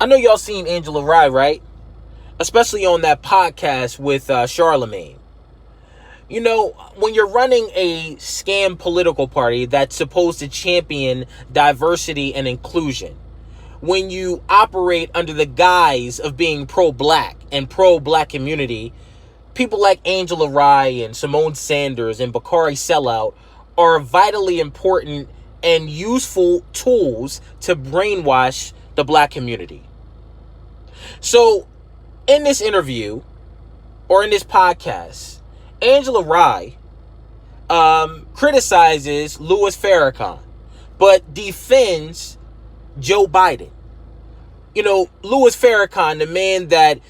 I know y'all seen Angela Rye, right? Especially on that podcast with Charlemagne. You know, when you're running a scam political party that's supposed to champion diversity and inclusion, when you operate under the guise of being pro-black and pro-black community, people like Angela Rye and Simone Sanders and Bakari Sellout are vitally important and useful tools to brainwash the black community. So, in this interview, or in this podcast, Angela Rye criticizes Louis Farrakhan, but defends Joe Biden. You know, Louis Farrakhan, the man that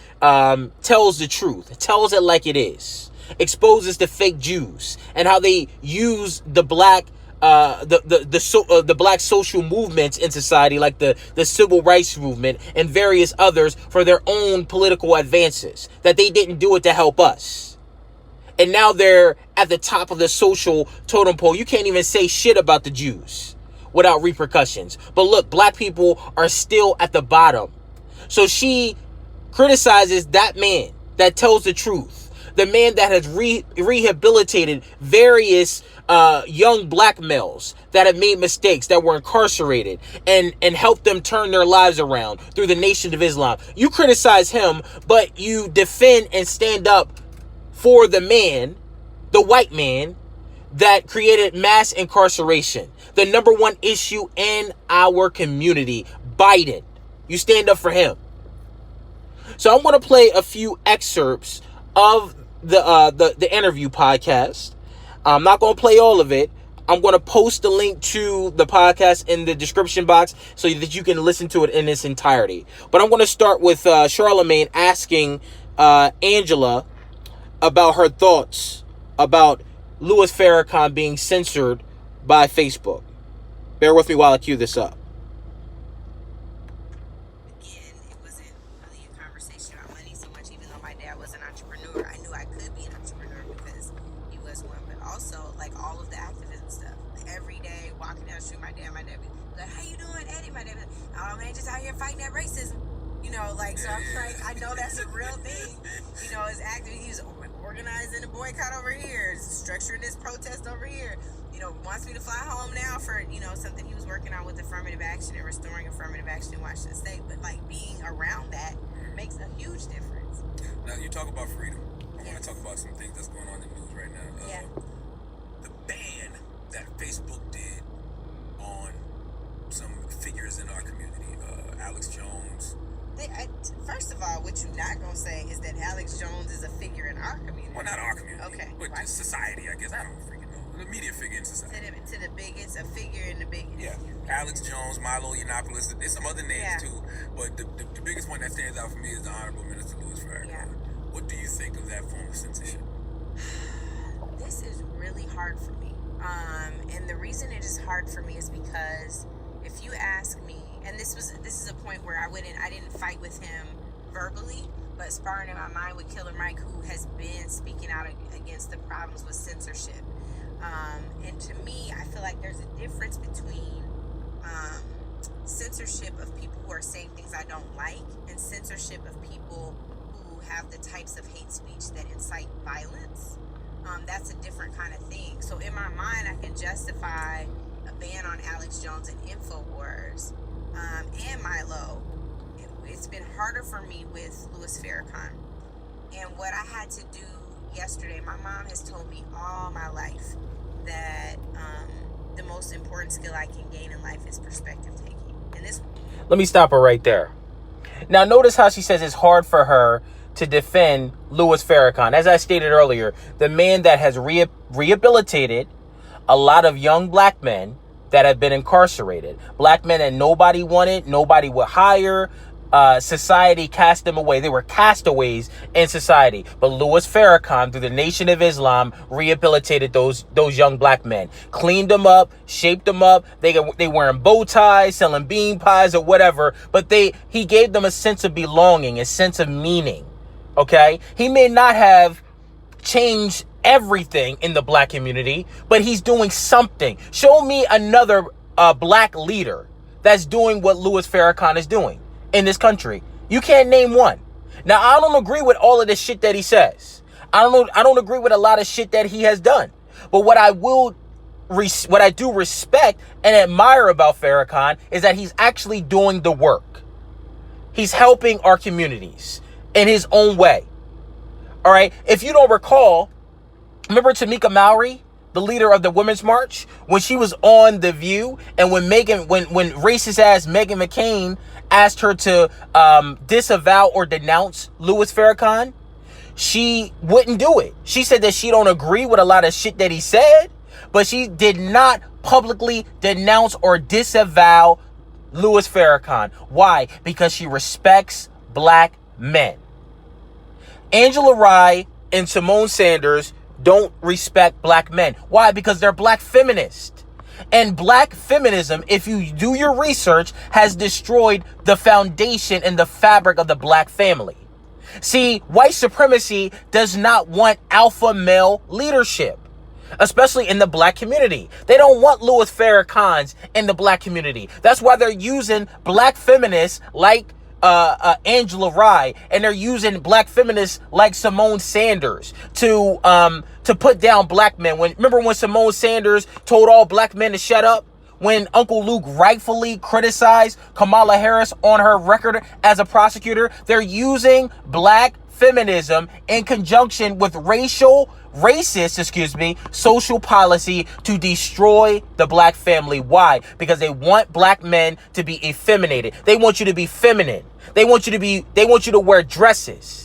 tells the truth, tells it like it is, exposes the fake Jews and how they use the black the black social movements in society, like the civil rights movement and various others, for their own political advances, that they didn't do it to help us. And now they're at the top of the social totem pole. You can't even say shit about the Jews without repercussions. But look, black people are still at the bottom. So she criticizes that man that tells the truth, the man that has rehabilitated various young black males that have made mistakes, that were incarcerated, and helped them turn their lives around through the Nation of Islam. You criticize him, but you defend and stand up for the man, the white man, that created mass incarceration, the number one issue in our community, Biden. You stand up for him. So I'm going to play a few excerpts of the interview podcast. I'm not going to play all of it. I'm going to post the link to the podcast in the description box so that you can listen to it in its entirety. But I'm going to start with Charlemagne asking Angela about her thoughts about Louis Farrakhan being censored by Facebook. Bear with me while I cue this up. Again, it wasn't really a conversation about money so much, even though my dad was an entrepreneur. I knew I could be an entrepreneur because he was one, but also like all of the activism stuff. Like, every day walking down the street, my dad would be like, "How you doing, Eddie?" My dad would be like, "Oh man, just out here fighting that racism." You know, like, so I'm like, I know that's a real thing. You know, his activities, organizing a boycott over here, structuring this protest over here. You know, wants me to fly home now for, you know, something he was working on with affirmative action and restoring affirmative action in Washington State. But like, being around that makes a huge difference. Now, you talk about freedom. I want to talk about some things that's going on in the news right now. The ban that Facebook did on some figures in our community, Alex Jones. First of all, what you're not going to say is that Alex Jones is a figure in our community. Well, not our community. Okay. But just society, I guess. I don't freaking know. The media figure in society. To the biggest, a figure in the biggest. Yeah. Alex Jones, Milo Yiannopoulos. There's some other names too. But the biggest one that stands out for me is the Honorable Minister Louis Farrakhan. Yeah. What do you think of that form of censorship? This is really hard for me. And the reason it is hard for me is because if you ask me, and this is a point where I didn't fight with him verbally, but sparring in my mind with Killer Mike, who has been speaking out against the problems with censorship. And to me, I feel like there's a difference between censorship of people who are saying things I don't like, and censorship of people who have the types of hate speech that incite violence. That's a different kind of thing. So in my mind, I can justify a ban on Alex Jones and InfoWars and Milo. It's been harder for me with Louis Farrakhan. And what I had to do yesterday, my mom has told me all my life that the most important skill I can gain in life is perspective taking. And this. Let me stop her right there. Now, notice how she says it's hard for her to defend Louis Farrakhan. As I stated earlier, the man that has rehabilitated a lot of young black men that have been incarcerated. Black men that nobody wanted, nobody would hire. Society cast them away. They were castaways in society. But Louis Farrakhan, through the Nation of Islam, rehabilitated those young black men, cleaned them up, shaped them up. They wearing bow ties, selling bean pies or whatever. But he gave them a sense of belonging, a sense of meaning. Okay, he may not have changed everything in the black community, but he's doing something. Show me another black leader that's doing what Louis Farrakhan is doing. in this country. You can't name one. Now, I don't agree with all of the shit that he says. I don't agree with a lot of shit that he has done. But what I do respect and admire about Farrakhan is that he's actually doing the work. He's helping our communities in his own way. All right. If you don't recall, remember Tamika Mallory, the leader of the Women's March, when she was on The View, and when racist ass Meghan McCain asked her to disavow or denounce Louis Farrakhan, she wouldn't do it. She said that she don't agree with a lot of shit that he said, but she did not publicly denounce or disavow Louis Farrakhan. Why? Because she respects black men. Angela Rye and Simone Sanders don't respect black men. Why? Because they're black feminists. And black feminism, if you do your research, has destroyed the foundation and the fabric of the black family. See, white supremacy does not want alpha male leadership, especially in the black community. They don't want Louis Farrakhan's in the black community. That's why they're using black feminists like Angela Rye, and they're using black feminists like Simone Sanders to put down black men. Remember when Simone Sanders told all black men to shut up? When Uncle Luke rightfully criticized Kamala Harris on her record as a prosecutor? They're using black feminism in conjunction with racist social policy to destroy the black family. Why? Because they want black men to be effeminated. They want you to be feminine. They want you to wear dresses.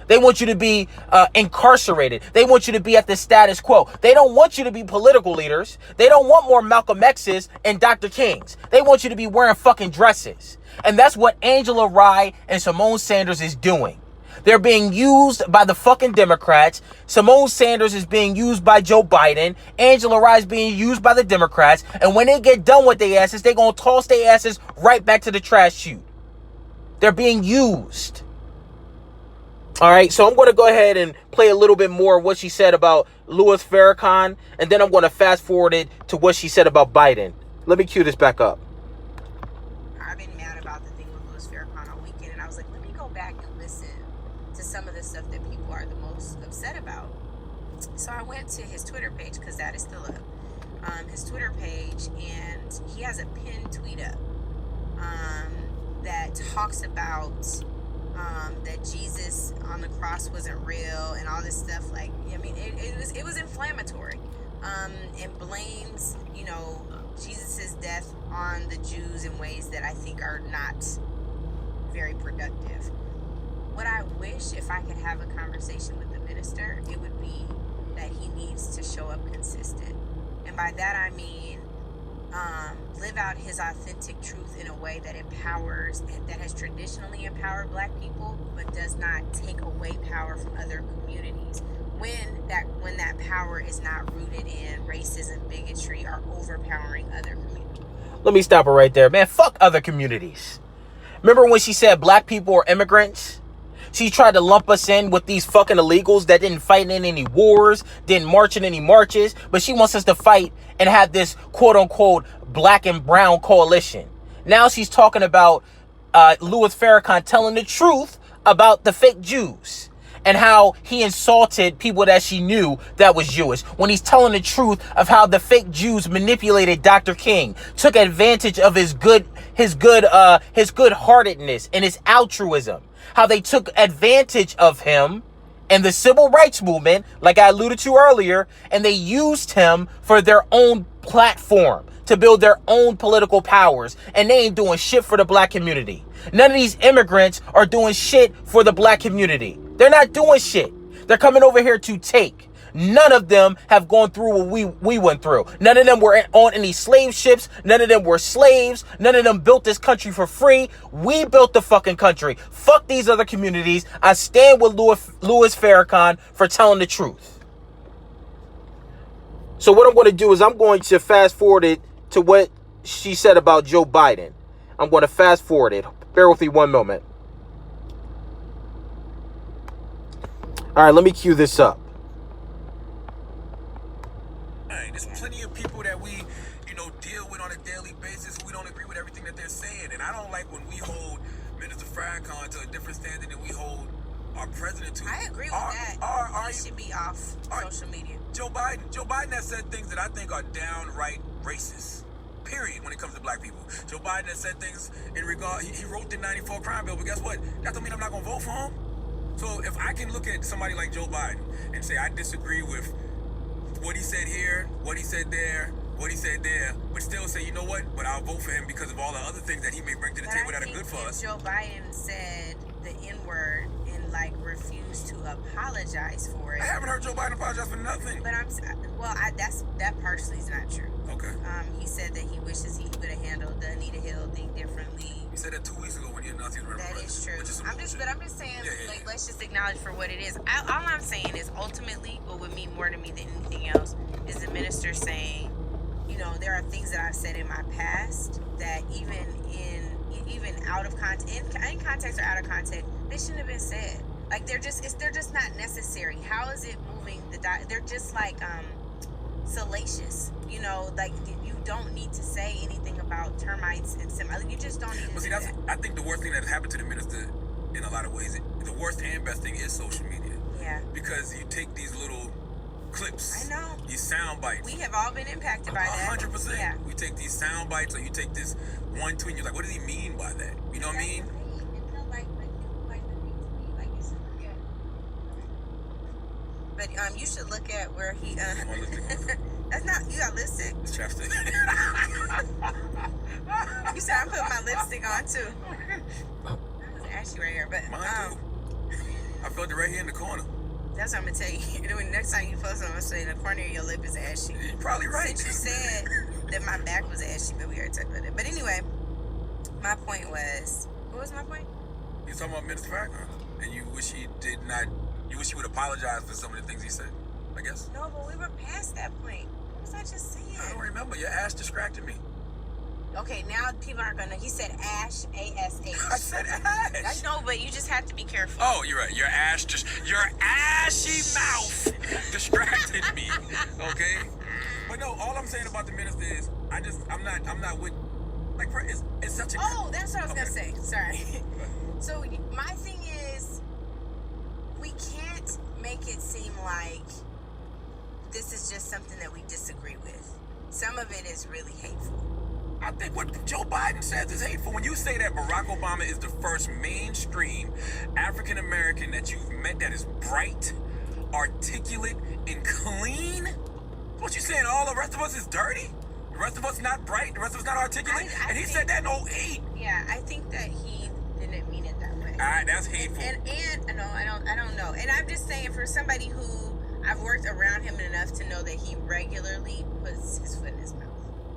They want you to be incarcerated. They want you to be at the status quo. They don't want you to be political leaders. They don't want more Malcolm X's and Dr. Kings. They want you to be wearing fucking dresses. And that's what Angela Rye and Simone Sanders is doing. They're being used by the fucking Democrats. Simone Sanders is being used by Joe Biden. Angela Rye is being used by the Democrats. And when they get done with their asses, they're going to toss their asses right back to the trash chute. They're being used. All right, so I'm going to go ahead and play a little bit more of what she said about Louis Farrakhan, and then I'm going to fast forward it to what she said about Biden. Let me cue this back up. I've been mad about the thing with Louis Farrakhan all weekend, and I was like, let me go back and listen to some of the stuff that people are the most upset about. So I went to his Twitter page, because that is still up. His Twitter page, and he has a pinned tweet up that talks about that Jesus on the cross wasn't real and all this stuff. Like, I mean, it was inflammatory, and blames, Jesus's death on the Jews in ways that I think are not very productive. What I wish, if I could have a conversation with the minister, it would be that he needs to show up consistent, and by that I mean live out his authentic truth in a way that empowers, that has traditionally empowered black people, but does not take away power from other communities when that power is not rooted in racism, bigotry, or overpowering other communities. Let me stop it right there, man. Fuck other communities. Remember when she said black people are immigrants? She tried to lump us in with these fucking illegals that didn't fight in any wars, didn't march in any marches, but she wants us to fight and have this quote-unquote black and brown coalition. Now she's talking about Louis Farrakhan telling the truth about the fake Jews and how he insulted people that she knew that was Jewish, when he's telling the truth of how the fake Jews manipulated Dr. King, took advantage of his good-heartedness and his altruism, how they took advantage of him and the civil rights movement, like I alluded to earlier, and they used him for their own platform to build their own political powers, and they ain't doing shit for the black community. None of these immigrants are doing shit for the black community. They're not doing shit. They're coming over here to take. None of them have gone through what we went through. None of them were on any slave ships. None of them were slaves. None of them built this country for free. We built the fucking country. Fuck these other communities. I stand with Louis Farrakhan for telling the truth. So what I'm going to do is I'm going to fast forward it to what she said about Joe Biden. I'm going to fast forward it. Bear with me one moment. All right, let me cue this up. There's plenty of people that we, deal with on a daily basis who we don't agree with everything that they're saying. And I don't like when we hold Minister Farrakhan to a different standard than we hold our president to. I agree with that. He should be off social media. Joe Biden has said things that I think are downright racist. Period. When it comes to black people, Joe Biden has said things in regard. He wrote the '94 crime bill, but guess what? That don't mean I'm not gonna vote for him. So if I can look at somebody like Joe Biden and say I disagree with what he said here, what he said there, what he said there, but still say, you know what? But I'll vote for him because of all the other things that he may bring to the table that are good for us. Joe Biden said the N-word and refused to apologize for it. I haven't heard Joe Biden apologize for nothing. But that partially is not true. Okay. He said that he wishes he would have handled the Anita Hill thing differently. He said that 2 weeks ago when he announced he was running for president. That is true. I'm just saying, let's just acknowledge for what it is. All I'm saying is ultimately what would mean more to me than anything else is the minister saying, there are things that I've said in my past that even out of context, in context or out of context, they shouldn't have been said. Like they're just not necessary. How is it moving they're just salacious. You don't need to say anything about termites and you just don't need to do that. I think the worst thing that has happened to the minister in a lot of ways, the worst and best thing is social media. Yeah. Because you take these little clips. I know. These sound bites. We have all been impacted by that. 100%. Yeah. We take these sound bites, or you take this one tweet and you're like, what does he mean by that? You know what I mean? But you should look at where he that's not, you got lipstick? It's chapstick. You said I'm putting my lipstick on too. That was ashy right here, but mine too. I felt it right here in the corner. That's what I'm gonna tell you. When next time you post something, I'm gonna say the corner of your lip is ashy. You're probably right. Since you said that my back was ashy, but we already talked about it. But anyway, my point was, what was my point? You're talking about Minister Farrakhan, and you wish he did not. You wish he would apologize for some of the things he said, I guess. No, but we were past that point. What was I just saying? I don't remember. Your ass distracted me. Okay, now people aren't gonna. He said ash, A-S-H. I said ash. I know, but you just have to be careful. Oh, you're right. Your ashy mouth distracted me. Okay. But no, all I'm saying about the minister is, I'm not with. Like, it's such a. Oh, that's what I was gonna say. Sorry. So my thing is, we can't make it seem like this is just something that we disagree with. Some of it is really hateful. I think what Joe Biden says is hateful. When you say that Barack Obama is the first mainstream African American that you've met that is bright, articulate, and clean, what you saying? All the rest of us is dirty? The rest of us not bright? The rest of us not articulate? And he said that in 2008. Yeah, I think that he didn't mean it that way. All right, that's hateful. And no, I don't know. And I'm just saying, for somebody who I've worked around him enough to know that he regularly puts his foot in his mouth.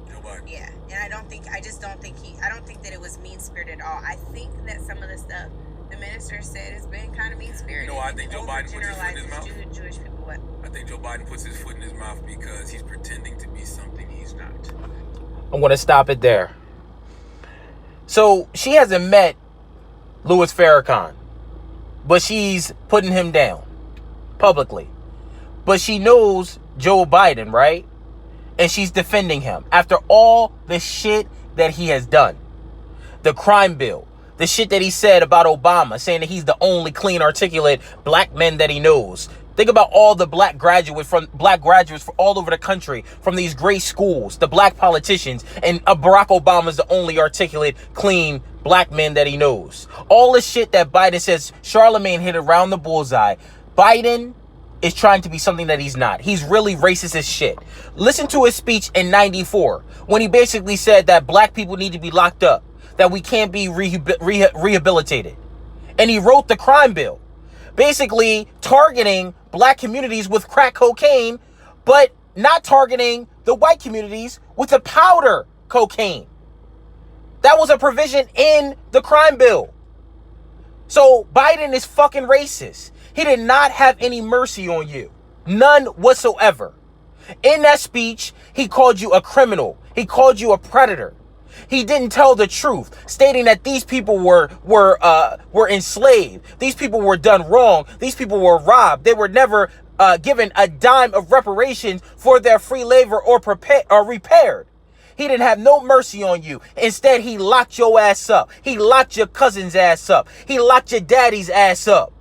Joe Biden. Yeah, and I don't think that it was mean-spirited at all. I think that some of the stuff the minister said has been kind of mean-spirited. You know, I think Joe Biden puts his foot in his mouth. Jewish people, what? I think Joe Biden puts his foot in his mouth because he's pretending to be something he's not. I'm going to stop it there. So she hasn't met Louis Farrakhan, but she's putting him down publicly. But she knows Joe Biden, right? And she's defending him after all the shit that he has done. The crime bill, the shit that he said about Obama, saying that he's the only clean, articulate black man that he knows. Think about all the black graduates from all over the country, from these great schools, the black politicians, and Barack Obama's the only articulate, clean black man that he knows. All the shit that Biden says, Charlemagne hit around the bullseye. Biden is trying to be something that he's not. He's really racist as shit. Listen to his speech in '94 when he basically said that black people need to be locked up, that we can't be rehabilitated. And he wrote the crime bill, basically targeting black communities with crack cocaine, but not targeting the white communities with the powder cocaine. That was a provision in the crime bill. So Biden is fucking racist. He did not have any mercy on you. None whatsoever. In that speech, he called you a criminal. He called you a predator. He didn't tell the truth, stating that these people were enslaved. These people were done wrong. These people were robbed. They were never given a dime of reparations for their free labor or repaired. He didn't have no mercy on you. Instead, he locked your ass up. He locked your cousin's ass up. He locked your daddy's ass up.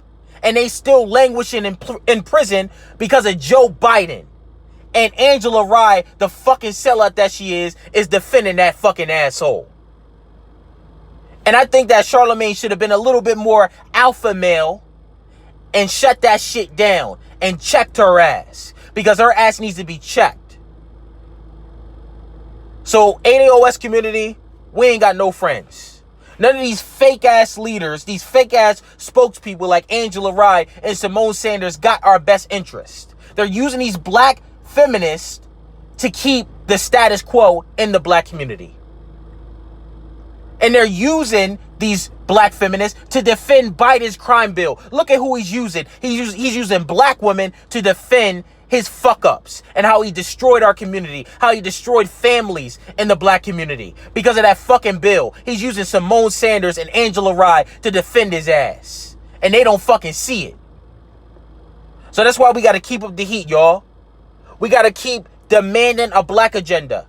And they still languishing in prison because of Joe Biden. And Angela Rye, the fucking sellout that she is defending that fucking asshole. And I think that Charlemagne should have been a little bit more alpha male and shut that shit down and checked her ass. Because her ass needs to be checked. So, ADOS community, we ain't got no friends. None of these fake ass leaders, these fake ass spokespeople like Angela Rye and Simone Sanders got our best interest. They're using these black feminists to keep the status quo in the black community. And they're using these black feminists to defend Biden's crime bill. Look at who he's using. He's using black women to defend his fuck-ups and how he destroyed our community, how he destroyed families in the black community because of that fucking bill. He's using Simone Sanders and Angela Rye to defend his ass. And they don't fucking see it. So that's why we got to keep up the heat, y'all. We got to keep demanding a black agenda.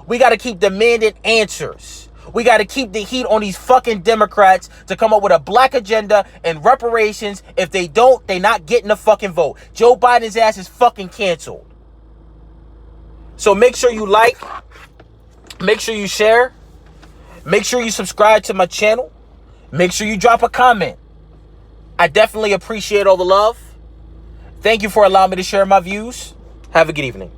We got to keep demanding answers. We got to keep the heat on these fucking Democrats to come up with a black agenda and reparations. If they don't, they not getting a fucking vote. Joe Biden's ass is fucking canceled. So make sure you like, make sure you share, make sure you subscribe to my channel, make sure you drop a comment. I definitely appreciate all the love. Thank you for allowing me to share my views. Have a good evening.